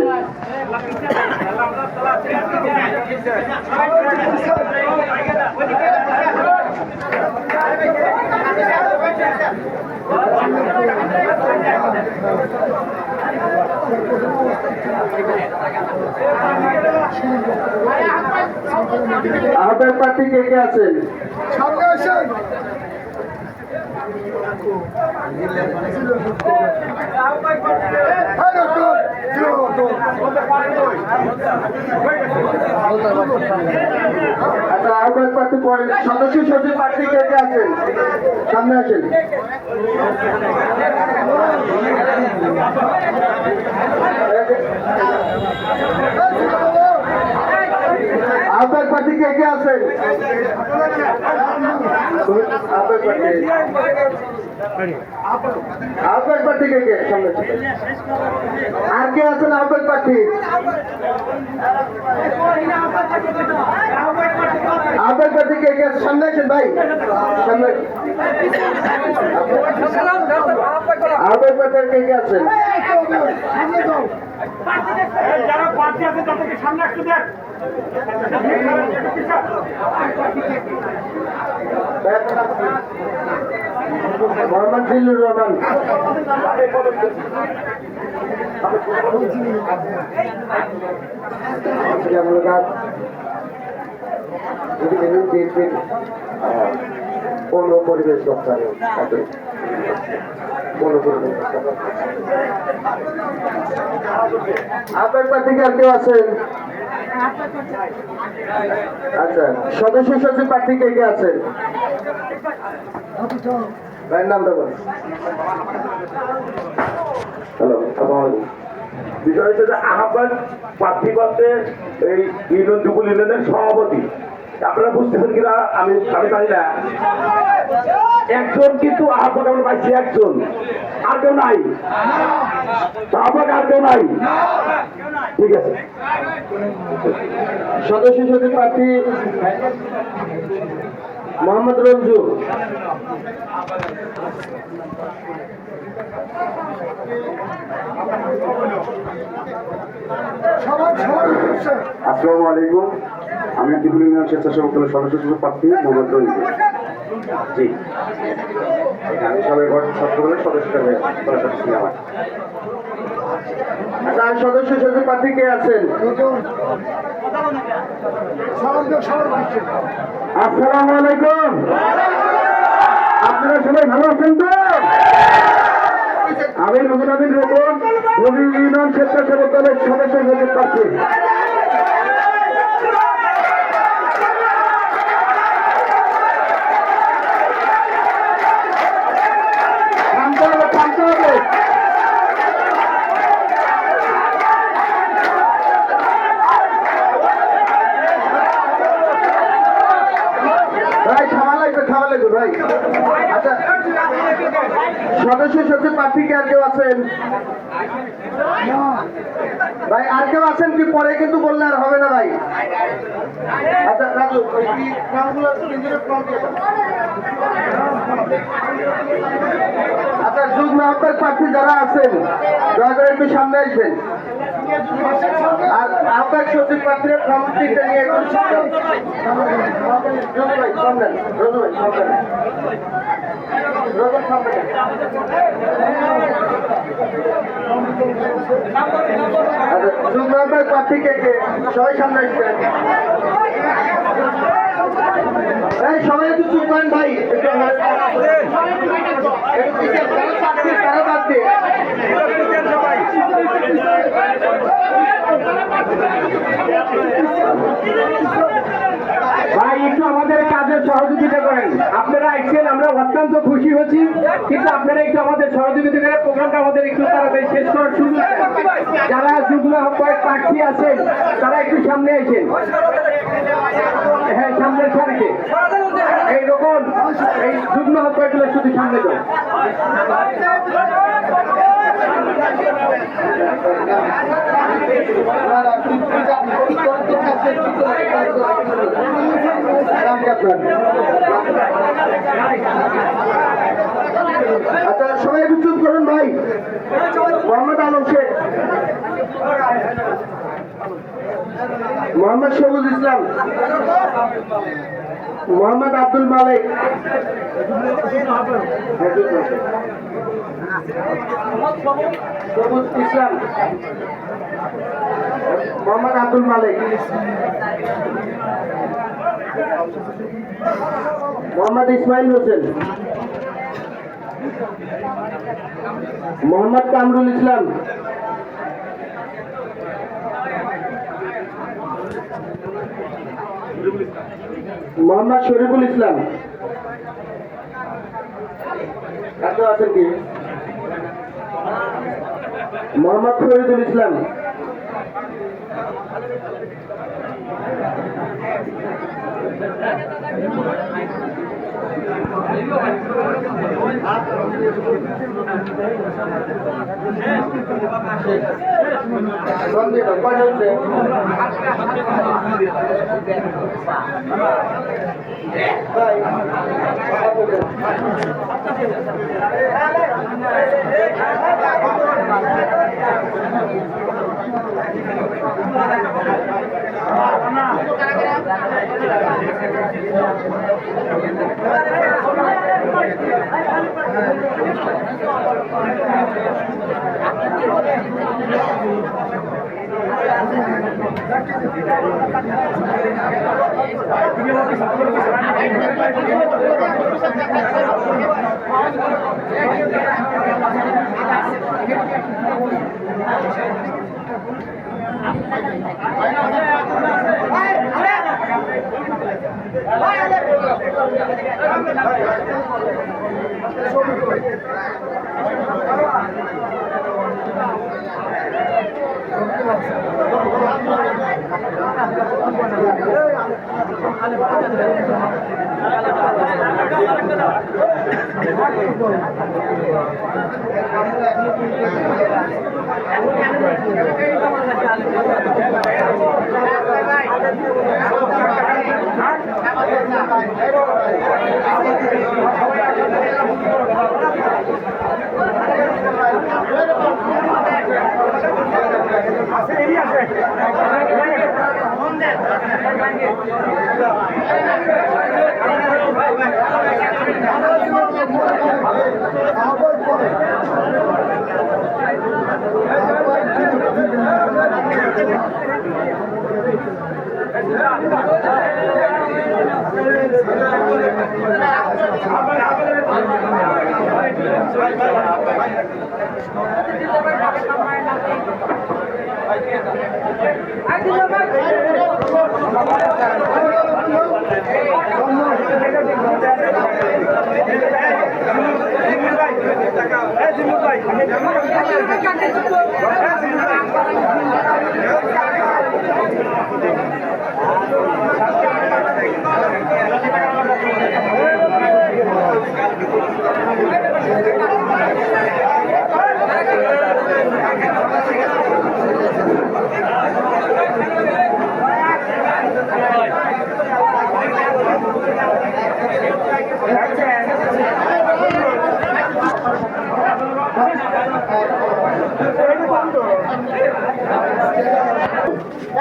আছে? আহ্বায়ক প্রার্থী কে কে আছেন? সামনে আসেন। আচ্ছা, আহ্বায়ক প্রার্থী সদস্য সচিব প্রার্থী কে কে আছেন? সামনে আসেন। আহ্বায়ক প্রার্থী কে কে আছেন? আহ্বায়ক প্রার্থী কে কে? সামনে আর কে আছেন আহ্বায়ক প্রার্থী? আহ্বায়ক প্রার্থী কে কে? সামনে আসেন ভাই, সামনে। আহ্বায়ক প্রার্থী কে কে আছেন? যারা প্রার্থী আছে তাদেরকে সামনে আসতে দেন। মোহাম্মদ জিল্লুর রহমান। পৌর পরিবেশ দপ্তরে আপনার প্রার্থীকে আর কেউ আছেন? আচ্ছা, সদস্য সচিব প্রার্থী কে কে আছেন? ভাইয়ের নামটা বলুন। হ্যালো, বিষয় হচ্ছে যে আহ্বায়ক প্রার্থী বলতে এই ইউনিয়ন যুবল ইউনিয়নের সভাপতি। আপনারা বুঝতেছেন কিনা আমি জানি না। একজন কিন্তু আহ্বায়ক আমরা পাইছি, একজন, আর কেউ নাই। আহ্বায়ক আর কেউ নাই। ঠিক আছে, সদস্য সচিব প্রার্থী মোহাম্মদ রঞ্জু। আসসালামু আলাইকুম, আমি যুবল ইউনিয়ন স্বেচ্ছাসেবক দলের সদস্য সচিব প্রার্থী মোহাম্মদ রঞ্জু। জি, আমি সবাই ছাত্র দলের সদস্য হিসেবে আমার। আচ্ছা, সদস্য সচিব প্রার্থী কে আছেন? আসসালামু আলাইকুম, আপনারা সবাই ভালো আছেন তো? আমি রুহুল আমিন রোকন, রবি ইউনিয়ন স্বেচ্ছাসেবক দলের সদস্য সচিব প্রার্থী। থামতে হবে। ভাই থামা লাগবে ভাই। আচ্ছা, সদস্য সচিব প্রার্থী কে আর কেউ আছেন? ভাই আর কেউ আছেন কি? পরে কিন্তু বললে আর হবে না ভাই। আচ্ছা রাজু, আচ্ছা, যুগ্ম আহ্বায়ক প্রার্থী যারা আছেন দয়া করে একটু সামনে আসবেন। আর আহ্বায়ক সচিব প্রার্থীরা ফর্মটিটা নিয়ে একটু যুগ্ম আহ্বায়ক প্রার্থী কে কে? সবাই সামনে আসবেন। সবাই একটু চুপ করেন ভাই। তারা বাদ দিয়ে ভাই একটু আমাদের কাজে সহযোগিতা করেন। আপনারা আসছেন, আমরা অত্যন্ত খুশি হচ্ছি, কিন্তু আপনারা একটু আমাদের সহযোগিতা করে প্রোগ্রামটা আমাদের একটু তাড়াতাড়ি শেষ করার সুযোগ দেন। যারা যুগ্ম আহ্বায়ক প্রার্থী আছেন তারা একটু সামনে আসেন। হ্যাঁ, সামনের সারিতে এইরকম এই যুগ্ম আহ্বায়কগুলো শুধু সামনে যাও। আচ্ছা, সবাই একটু চুপ করুন ভাই। মোহাম্মদ আলম শেখ। মোহাম্মদ সবুজ ইসলাম, মোহাম্মদ আব্দুল মালিক, সবুজ ইসলাম, মোহাম্মদ আব্দুল মালিক, মোহাম্মদ ইসমাইল হোসেন, মোহাম্মদ কামরুল ইসলাম, মোহাম্মদ শরীফুল ইসলাম, এত আছেন কি? মোহাম্মদ ফরিদুল ইসলাম, সন্দীপ কয়টা হচ্ছে? তাই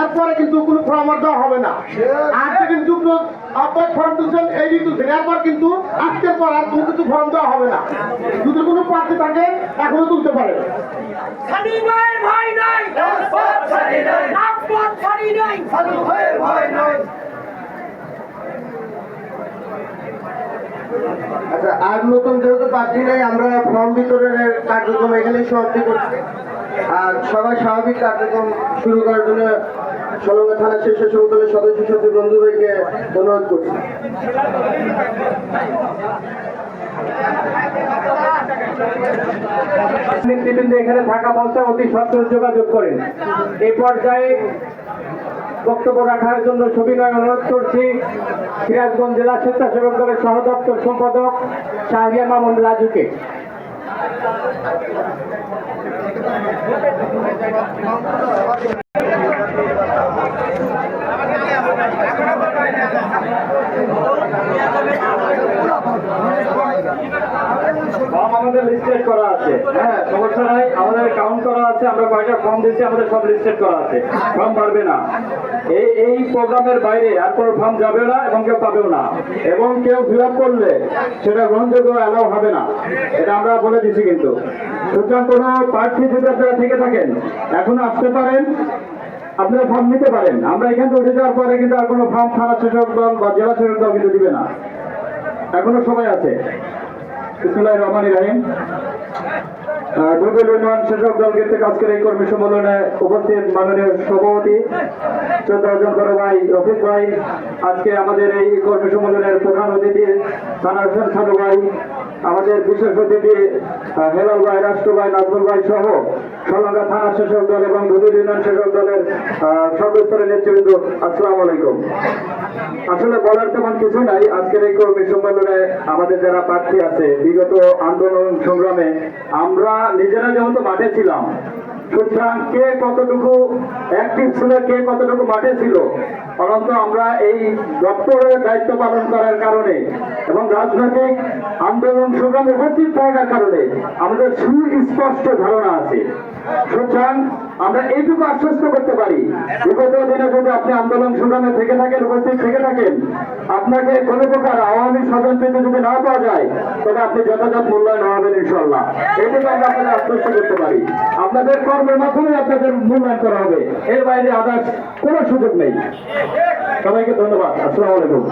এরপরে কিন্তু কোনো পরামর্শ দেওয়া হবে না। আর কিন্তু আপনার ফর্ম তুলছেন এই দিন তুলছেন, এরপর কিন্তু আজকের পর আর কিন্তু ফর্ম দেওয়া হবে না। যদি কোনো প্রার্থী থাকে এখনো তুলতে পারে। আচ্ছা, আর নতুন যেহেতু প্রার্থী নেই, আমরা ফর্ম বিতরণের কার্যক্রম এখানেই সমাপ্তি করছি। আর সবাই স্বাভাবিক কার্যক্রম শুরু করার জন্য সলঙ্গা থানা স্বেচ্ছাসেবক দলের সদস্য সচিব বন্ধু ভাইকে অনুরোধ করছি। নেতৃবৃন্দ এখানে থাকা বলতে অতি সত্তর যোগাযোগ করেন। এই পর্যায়ে বক্তব্য রাখার জন্য সবিনয় অনুরোধ করছি সিরাজগঞ্জ জেলা স্বেচ্ছাসেবক দলের সহ দপ্তর সম্পাদক শাহরিয়া মামুন রাজুকে। আমাদের লিস্টেড করা আছে, হ্যাঁ, সমস্যা নাই, আমাদের কাউন্ট করা আছে, আমরা কয়টা ফর্ম দিচ্ছি আমাদের সব লিস্টেড করা আছে, ফর্ম পারবে না। এই প্রোগ্রামের বাইরে আর কোনো ফর্ম যাবে না এবং কেউ পাবেও না, এবং কেউ ফিল আপ করলে সেটা গ্রহণযোগ্য অ্যালাউ হবে না, এটা আমরা বলে দিচ্ছি। কিন্তু সুতরাং কোনো প্রার্থী যদি আপনারা থেকে থাকেন এখনো আসতে পারেন, আপনারা ফর্ম নিতে পারেন। আমরা এখান থেকে উঠে যাওয়ার পরে কিন্তু আর কোনো ফর্ম থানা শাসক দল বা জেলা শাসক দল কিন্তু দিবে না, এখনো সময় আছে। বিসমিল্লাহির রহমানির রহিম। দুর্বল উন্নয়ন শাসক দল কর্তৃক আজকের এই কর্মী সম্মেলনে উপস্থিত মাননীয় সভাপতি শ্রদ্ধাভাজন বড় ভাই রফিক ভাই, আজকে আমাদের এই কর্মী সম্মেলনের প্রধান অতিথি থানা হোসেন সালু ভাই, আমাদের বিশেষ অতিথি হেলাল ভাই, রাষ্ট্র ভাই, নাজমুল ভাই সহ সলঙ্গা থানা শাসক দল এবং দুর্বল ইউনিয়ন শাসক দলের সর্বস্তরের নেতৃবৃন্দ, আসসালামু আলাইকুম। আসলে বলার তেমন কিছু নাই। আজকের এই কর্মী সম্মেলনে আমাদের যারা প্রার্থী আছে, বিগত আন্দোলন সংগ্রামে আমরা নিজেরা যেহেতু মাঠে ছিলাম, সুতরাং কে কতটুকু অ্যাক্টিভ ছিল, কে কতটুকু মাঠে ছিল, পরন্তু আমরা এই দপ্তরের দায়িত্ব পালন করার কারণে এবং রাজনৈতিক আন্দোলন সংগ্রামে উপস্থিত থাকার কারণে আমাদের সুস্পষ্ট ধারণা আছে। সুতরাং আমরা এইটুকু আশ্বস্ত করতে পারি, বিগত দিনে যদি আপনি আন্দোলন সংগ্রামে থেকে থাকেন, উপস্থিত থেকে থাকেন, আপনাকে কোনো প্রকার আওয়ামী স্বজনপ্রীতি যদি না পাওয়া যায়, তবে আপনি যথাযথ মূল্যায়ন হবেন ইনশাল্লাহ। এইটুকু আমরা আপনাদের আশ্বস্ত করতে পারি। আপনাদের কর্মের মাধ্যমে আপনাদের মূল্যায়ন করা হবে, এর বাইরে আদার্স কোনো সুযোগ নেই। সবাইকে ধন্যবাদ। আসসালামু আলাইকুম।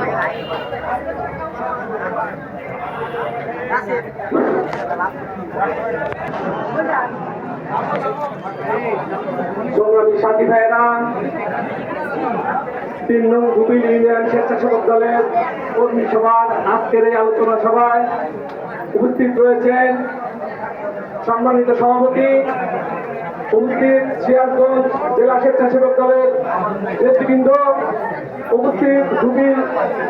সংগ্রামী সাথী ভাইয়েরা, 3 নং দুর্বল ইউনিয়ন স্বেচ্ছাসেবক দলের কর্মী সভার আজকের এই আলোচনা সভায় উপস্থিত রয়েছেন সম্মানিত সভাপতি, উপস্থিত সিরাজগঞ্জ জেলা স্বেচ্ছাসেবক দলের নেতৃবৃন্দ, উপস্থিত দুর্বল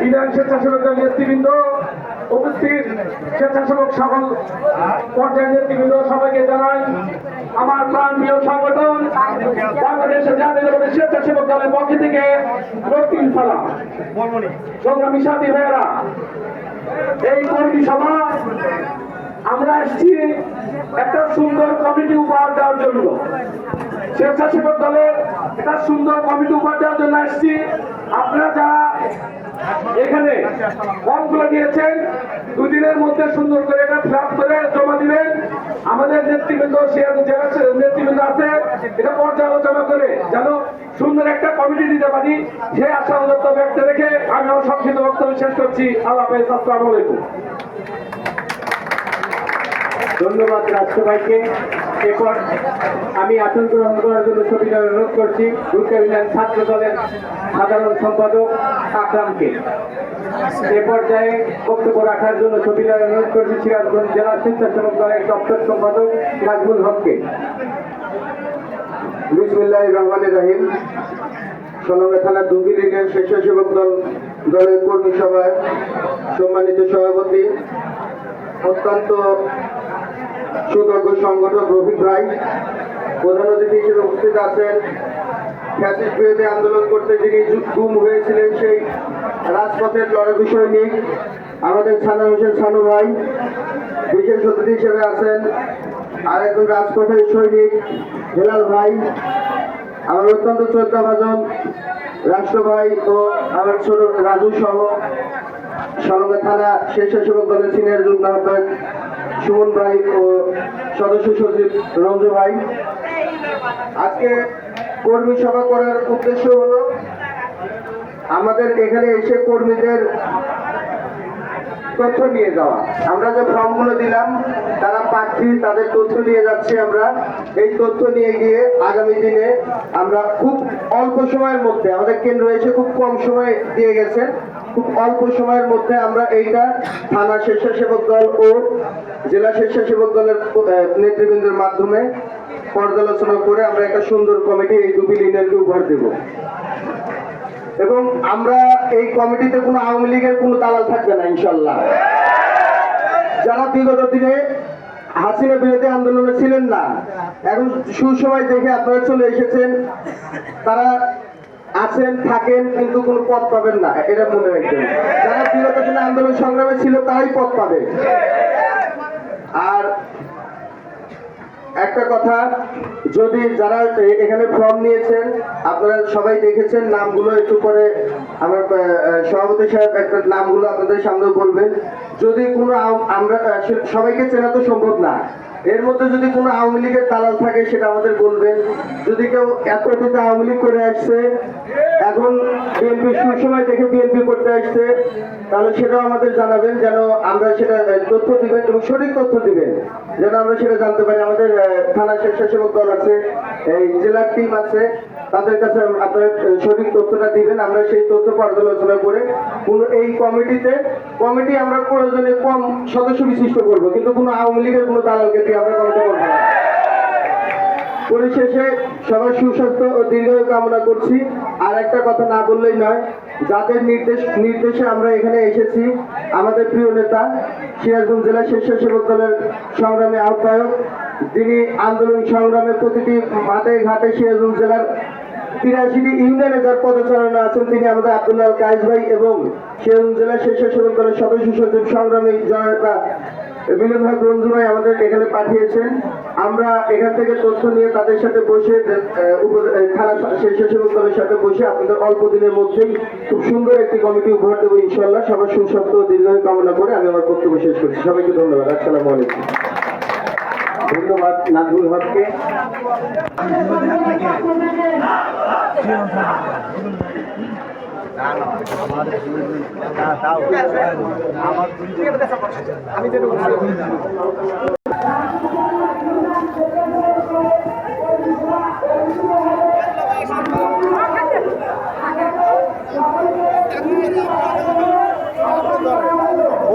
ইউনিয়ন স্বেচ্ছাসেবক দলের নেতৃবৃন্দ, উপস্থিত স্বেচ্ছাসেবক সকল পর্যায়ের নেতৃবৃন্দ, সবাইকে জানাই আমার প্রাণপ্রিয় সংগঠন বাংলাদেশের জাতীয়তাবাদী স্বেচ্ছাসেবক দলের পক্ষ থেকে রক্তিম সালাম। সংগ্রামী সাথী ভাইয়েরা, এই কর্মী সভা আমরা এসেছি একটা সুন্দর কমিটি উপহার দেওয়ার জন্য, স্বেচ্ছাসেবক দলের একটা সুন্দর কমিটি উপহার দেওয়ার জন্য এসেছি। আপনারা যারা এখানে ফর্মগুলো নিয়েছেন, 2 দিনের মধ্যে সুন্দর করে এটা ফিল আপ করে জমা দিবেন। আমাদের নেতৃবৃন্দ, জেলা নেতৃবৃন্দ আছে, এটা পর্যালোচনা করে যেন সুন্দর একটা কমিটি দিতে পারি, সেই আশা অনুরোধ ব্যক্ত রেখে আমি আমার সংক্ষিপ্ত বক্তব্য শেষ করছি। আল্লাহ হাফেজ। আসসালামু আলাইকুম। ধন্যবাদ রাষ্ট্র ভাইকে। এরপর আমি আসন গ্রহণ করার জন্য ছবিটা অনুরোধ করছি দুর্গা ইউনিয়ন ছাত্র দলের সাধারণ সম্পাদক আকরামকে। এ পর্যায়ে বক্তব্য রাখার জন্য ছবিটা অনুরোধ করছি সিরাজগঞ্জ জেলা স্বেচ্ছাসেবক দলের দপ্তর সম্পাদক নাজমুল হককে। বিসমিল্লাহির রহমানির রহিম। সলঙ্গা থানা দুর্বল ইউনিয়ন স্বেচ্ছাসেবক দলের কর্মী সভায় সম্মানিত সভাপতি, অত্যন্ত সুদক্ষ সংগঠক রফিক ভাই, প্রধান অতিথি হিসেবে উপস্থিত আছেন ফ্যাসিস্ট বিরোধী আন্দোলন করতে যিনি গুম হয়েছিলেন সেই রাজপথের লড়াকু সৈনিক আমাদের সানা হোসেন সানু ভাই, বিশেষ অতিথি হিসেবে আছেন আরেকজন রাজপথের সৈনিক হেলাল ভাই, আমার অত্যন্ত শ্রদ্ধাভাজন রাষ্ট্র ভাই ও আমার ছোট রাজু সহ সলঙ্গা থানা স্বেচ্ছাসেবক দলের সিনিয়র যুগ্ম আহ্বায়ক সুমন ভাই ও সদস্য সচিব রঞ্জু ভাই। আজকে কর্মী সভা করার উদ্দেশ্য হলো আমাদের এখানে এসে কর্মীদের তথ্য নিয়ে যাওয়া। আমরা যে ফর্মগুলো দিলাম, তারা প্রার্থী, তাদের তথ্য নিয়ে যাচ্ছি আমরা। এই তথ্য নিয়ে গিয়ে আগামী দিনে আমরা খুব অল্প সময়ের মধ্যে, আমাদের কেন্দ্র এসে খুব কম সময় দিয়ে গেছেন, খুব অল্প সময়ের মধ্যে আমরা এইটা থানা স্বেচ্ছাসেবক দল ও জেলা স্বেচ্ছাসেবক দলের নেতৃবৃন্দের মাধ্যমে পর্যালোচনা করে আমরা একটা সুন্দর কমিটি এই দুর্বল ইউনিয়নকে উপহার দেব। এবং আমরা এই কমিটিতে কোনো আওয়ামী লীগের কোনো দালাল থাকবে না ইনশাল্লাহ। যারা বিগত দিনে হাসিনা বিরোধী আন্দোলনে ছিলেন না, এখন সুসময় দেখে আপনারা চলে এসেছেন, তারা আছেন, থাকেন, কিন্তু কোনো পদ পাবেন না, এটা মনে রাখবেন। যারা বিগত দিনে আন্দোলন সংগ্রামে ছিল তারাই পদ পাবে। আর একটা কথা, যদি যারা এখানে ফর্ম নিয়েছেন আপনারা সবাই দেখেছেন, নামগুলো একটু পরে আমার সভাপতি সাহেব একটা নামগুলো আপনাদের সামনে বলবেন। যদি কোনো আমরা সবাইকে চেনা তো সম্ভব না, এর মধ্যে যদি কোনো আওয়ামী লীগের দালাল থাকে সেটা আমাদের বলবেন। যদি কেউ এতদিন আওয়ামী লীগ করে আসছে, এখন বিএনপি সময় দেখে বিএনপি করতে আসছে, তাহলে সেটাও আমাদের জানাবেন, যেন আমরা সেটা তথ্য দিবেন এবং সঠিক তথ্য দিবেন, যেন আমরা সেটা জানতে পারি। আমাদের থানা স্বেচ্ছাসেবক দল আছে, এই জেলার টিম আছে, তাদের কাছে আপনারা সঠিক তথ্যটা দিবেন। আমরা সেই তথ্য পর্যালোচনা করে কোনো এই কমিটি আমরা প্রয়োজনে কম সদস্য বিশিষ্ট করবো, কিন্তু কোনো আওয়ামী লীগের কোনো দালালকে দিয়ে আমরা কমিটি করবো না। পরিশেষে সবার সুস্বাস্থ্য ও দীর্ঘায়ু কামনা করছি। আর একটা কথা না বললেই নয়, যাদের নির্দেশে আমরা এখানে এসেছি, আমাদের প্রিয় নেতা সিরাজগঞ্জ জেলা স্বেচ্ছাসেবক দলের সংগ্রামী আহ্বায়ক, যিনি আন্দোলন সংগ্রামের প্রতিটি মাঠে ঘাটে সিরাজগঞ্জ জেলার 83টি ইউনিয়নে যার পদচারণা আছেন, তিনি আমাদের আব্দুল্লাহ কায়েস ভাই এবং সিরাজগঞ্জ জেলা স্বেচ্ছাসেবক দলের সদস্য সচিব সংগ্রামী জনতা মিলন হক রঞ্জু ভাই আমাদের এখানে পাঠিয়েছেন। আমরা এখান থেকে তথ্য নিয়ে তাদের সাথে বসে থানা স্বেচ্ছাসেবক দলের সাথে বসে আপনাদের অল্প দিনের মধ্যেই খুব সুন্দর একটি কমিটি উপহার দেবো ইনশাল্লাহ। সবার সুস্বাস্থ্য ও দীর্ঘায়ু কামনা করে আমি আমার বক্তব্য শেষ করছি। সবাইকে ধন্যবাদ। আসসালামু আলাইকুম। ধন্যবাদ নাজমুল হককে।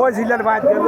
ওই জিল্লার বাইর গেল